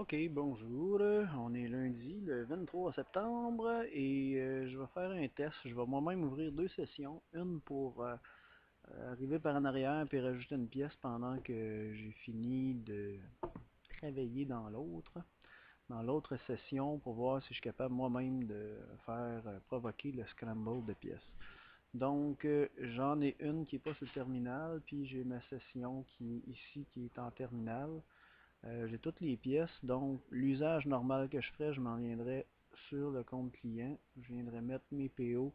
Ok, bonjour. On est lundi, le 23 septembre, et je vais faire un test. Je vais moi-même ouvrir deux sessions. Une pour arriver par en arrière et rajouter une pièce pendant que j'ai fini de travailler dans l'autre session pour voir si je suis capable moi-même de faire provoquer le scramble de pièces. Donc, j'en ai une qui est pas sur le terminal, puis j'ai ma session qui est ici, qui est en terminal. J'ai toutes les pièces, donc l'usage normal que je ferais, je m'en viendrais sur le compte client. Je viendrais mettre mes PO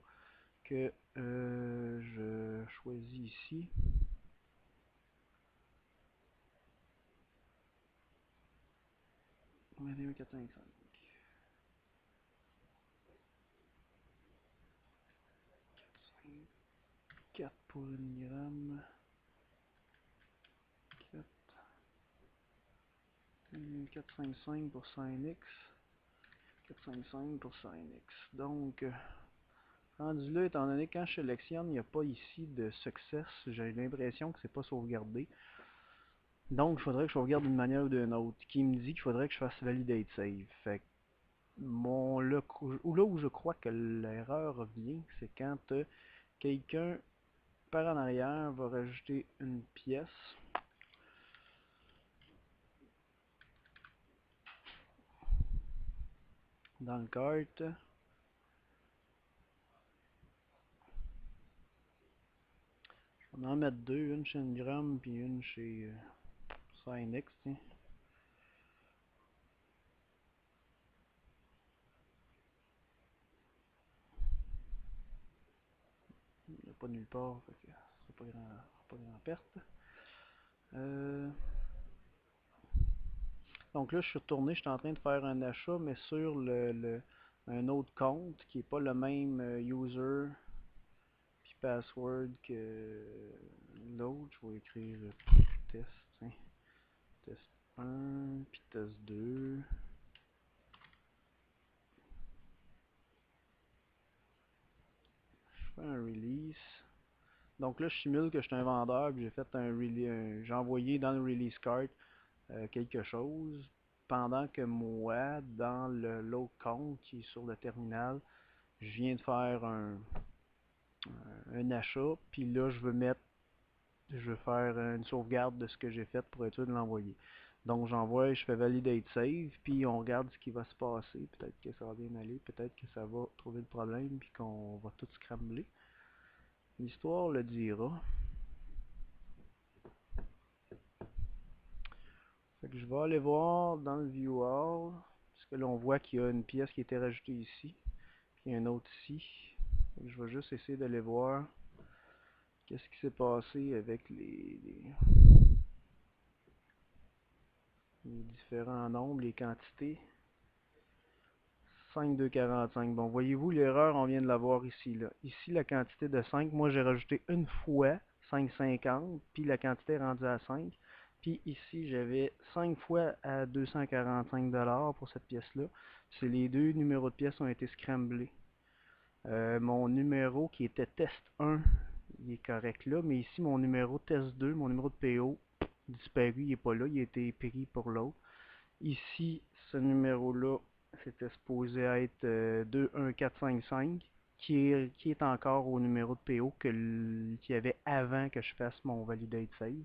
que je choisis ici. 21455. 4 pour l'unigramme. 455 pour SignX. 455 pour SignX. Donc, rendu là, étant donné que quand je sélectionne, il n'y a pas ici de success, j'ai l'impression que c'est pas sauvegardé. Donc, il faudrait que je sauvegarde d'une manière ou d'une autre, qui me dit qu'il faudrait que je fasse validate save. Fait que là où je crois que l'erreur vient, c'est quand quelqu'un par en arrière va rajouter une pièce dans le cart. Je vais en mettre deux, une chez Ngram puis une chez SignX. Il n'y a pas nulle part, fait que c'est pas grand perte. Donc là, je suis retourné, je suis en train de faire un achat, mais sur un autre compte qui n'est pas le même user puis password que l'autre. Je vais écrire test, hein, test 1 puis test 2. Je fais un release. Donc là, je simule que je suis un vendeur, puis j'ai fait un release, j'ai envoyé dans le release cart quelque chose, pendant que moi, dans l'autre compte qui est sur le terminal, je viens de faire un achat, puis là, je veux faire une sauvegarde de ce que j'ai fait pour être sûr de l'envoyer. Donc j'envoie, je fais validate save, puis on regarde ce qui va se passer. Peut-être que ça va bien aller, peut-être que ça va trouver le problème, puis qu'on va tout scrambler. L'histoire le dira. Fait que je vais aller voir dans le view all, parce que là on voit qu'il y a une pièce qui a été rajoutée ici, puis une autre ici. Fait que je vais juste essayer d'aller voir qu'est-ce qui s'est passé avec les différents nombres, les quantités. 5,245. Bon, voyez-vous, l'erreur, on vient de la voir ici, là. Ici, la quantité de 5, moi, j'ai rajouté une fois 5,50, puis la quantité est rendue à 5. Puis ici, j'avais 5 fois à 245$ pour cette pièce-là. C'est les deux numéros de pièces ont été scramblés. Mon numéro qui était test 1, il est correct là, mais ici, mon numéro test 2, mon numéro de PO, disparu, il n'est pas là, il a été pris pour l'autre. Ici, ce numéro-là, c'était supposé être 21455, qui est encore au numéro de PO qu'il y avait avant que je fasse mon validate save.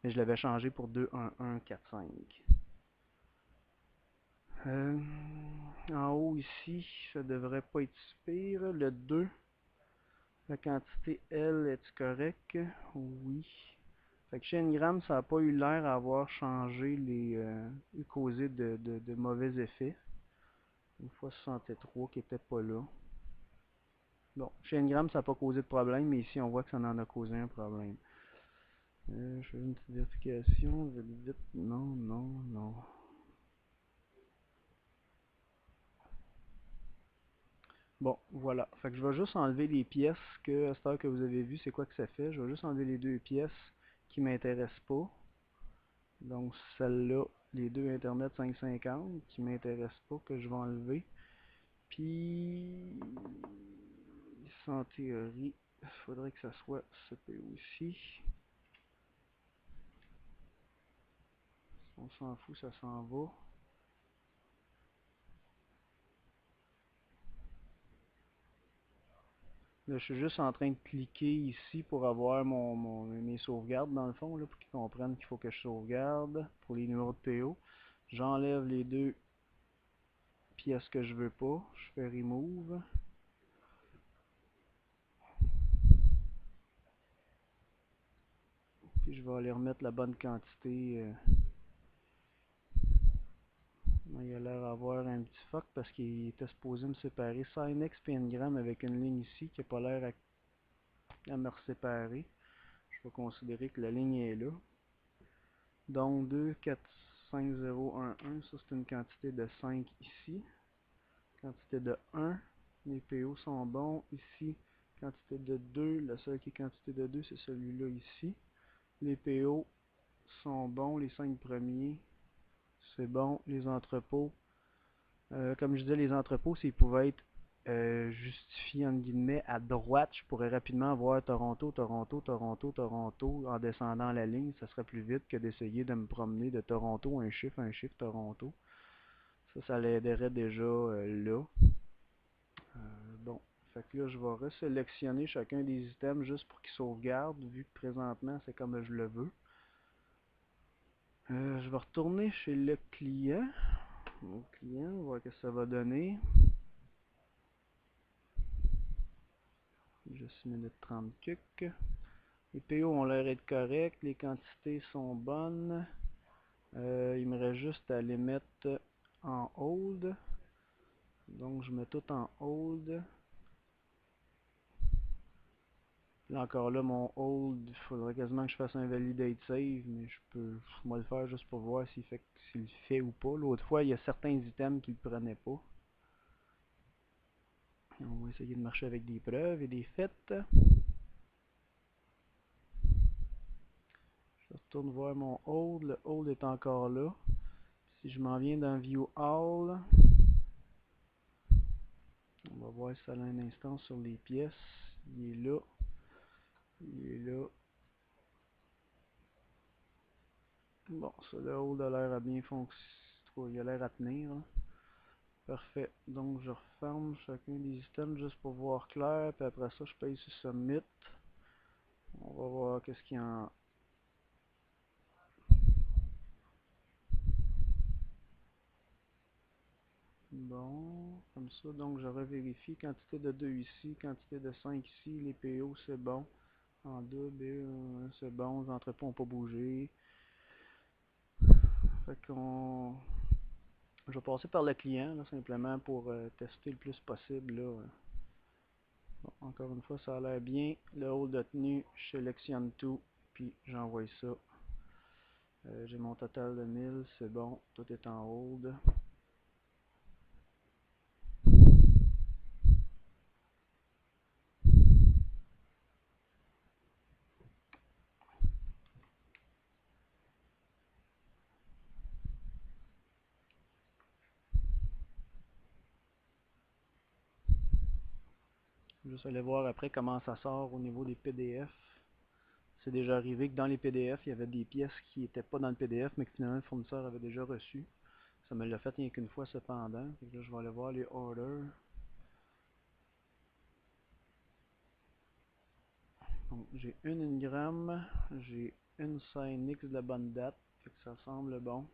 Mais je l'avais changé pour 21145. Euh, En haut ici, ça devrait pas être si pire. Le 2, la quantité L, est-tu correct? Oui. Fait que chez Ngram, ça n'a pas eu l'air d'avoir changé causé de mauvais effets. Une fois 63 qui était pas là. Bon, chez Ngram, ça n'a pas causé de problème, mais ici, on voit que ça en a causé un problème. Je fais une petite vérification, vite, non, non, non. Bon, voilà. Fait que je vais juste enlever les pièces à cette heure que vous avez vu, c'est quoi que ça fait. Je vais juste enlever les deux pièces qui m'intéressent pas. Donc, celle-là, les deux Internet 550 qui m'intéressent pas, que je vais enlever. Puis, en théorie, il faudrait que ça soit ce PO ici. On s'en fout, ça s'en va. Là, je suis juste en train de cliquer ici pour avoir mes sauvegardes dans le fond, là, pour qu'ils comprennent qu'il faut que je sauvegarde pour les numéros de PO. J'enlève les deux pièces que je veux pas. Je fais remove. Puis je vais aller remettre la bonne quantité. Il a l'air d'avoir un petit fuck parce qu'il était supposé me séparer Synex et Ngram avec une ligne ici qui n'a pas l'air à me séparer. Je vais considérer que la ligne est là. Donc 2, 4, 5, 0, 1, 1. Ça c'est une quantité de 5 ici. Quantité de 1. Les PO sont bons. Ici, quantité de 2. Le seul qui est quantité de 2, c'est celui-là ici. Les PO sont bons. Les 5 premiers, c'est bon. Les entrepôts, comme je disais, les entrepôts, s'ils pouvaient être justifiés entre guillemets à droite, je pourrais rapidement voir Toronto, Toronto, Toronto, Toronto en descendant la ligne. Ça serait plus vite que d'essayer de me promener de Toronto, un chiffre, Toronto. Ça l'aiderait déjà là. Bon, fait que là, je vais resélectionner chacun des items juste pour qu'ils sauvegardent, vu que présentement, c'est comme je le veux. Je vais retourner chez le client. Mon client, voir ce que ça va donner. Juste 1 minute 30 cuc. Les PO ont l'air d'être corrects, les quantités sont bonnes. Il me reste juste à les mettre en hold. Donc je mets tout en hold. Là encore là, mon hold, il faudrait quasiment que je fasse un validate save, mais je peux moi le faire juste pour voir s'il le fait ou pas. L'autre fois, il y a certains items qui le prenaient pas. On va essayer de marcher avec des preuves et des faits. Je retourne voir mon hold. Le hold est encore là. Si je m'en viens dans View All, on va voir si ça a un instant sur les pièces. Il est là. Il est là. Bon, ça, le hold a l'air à bien fonctionner. Il a l'air à tenir. Là. Parfait. Donc, je referme chacun des items juste pour voir clair. Puis après ça, je paye sur Submit. On va voir qu'est-ce qu'il y a en... Bon, comme ça. Donc, je revérifie. Quantité de 2 ici, quantité de 5 ici. Les PO, c'est bon. En 2, B, c'est bon. Les entrepôts n'ont pas bougé. Fait qu'on... Je vais passer par le client, là, simplement pour tester le plus possible, là. Bon, encore une fois, ça a l'air bien. Le hold de tenue, je sélectionne tout, puis j'envoie ça. J'ai mon total de 1000, c'est bon, tout est en hold. Juste aller voir après comment ça sort au niveau des PDF. C'est déjà arrivé que dans les PDF, il y avait des pièces qui n'étaient pas dans le PDF, mais que finalement le fournisseur avait déjà reçu. Ça me l'a fait rien qu'une fois cependant. Donc là, je vais aller voir les orders. Donc, j'ai une Ingram, j'ai une Cynix de la bonne date, fait que ça semble bon.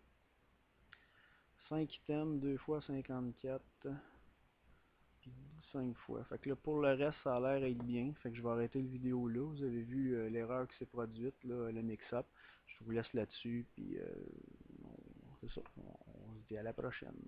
5 items, 2 fois 54, puis 5 fois. Fait que là, pour le reste, ça a l'air d'être bien. Fait que je vais arrêter la vidéo là. Vous avez vu l'erreur qui s'est produite, là, le mix-up. Je vous laisse là-dessus, puis c'est ça. On se dit à la prochaine.